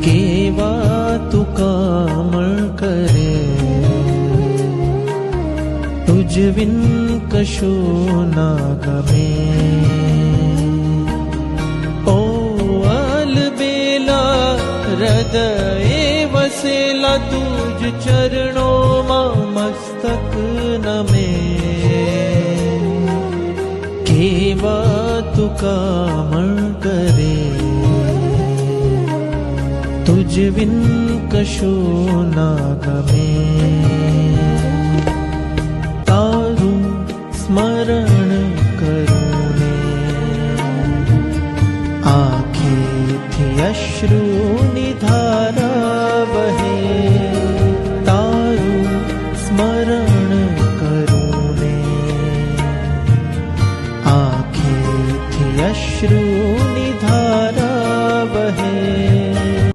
કેવા તું કામળ કરે, તુજ વિન કશું ના ગમે. ઓ અલબેલા હૃદયે વસેલા, તુજ ચરણોમાં મસ્તક નમે. કેવા તું કામળ કરે, તુજ વિન કશું ના ગમે. તારું સ્મરણ કરું ને આંખેથી અશ્રુની ધારા વહે. તારું સ્મરણ કરું ને આંખેથી અશ્રુ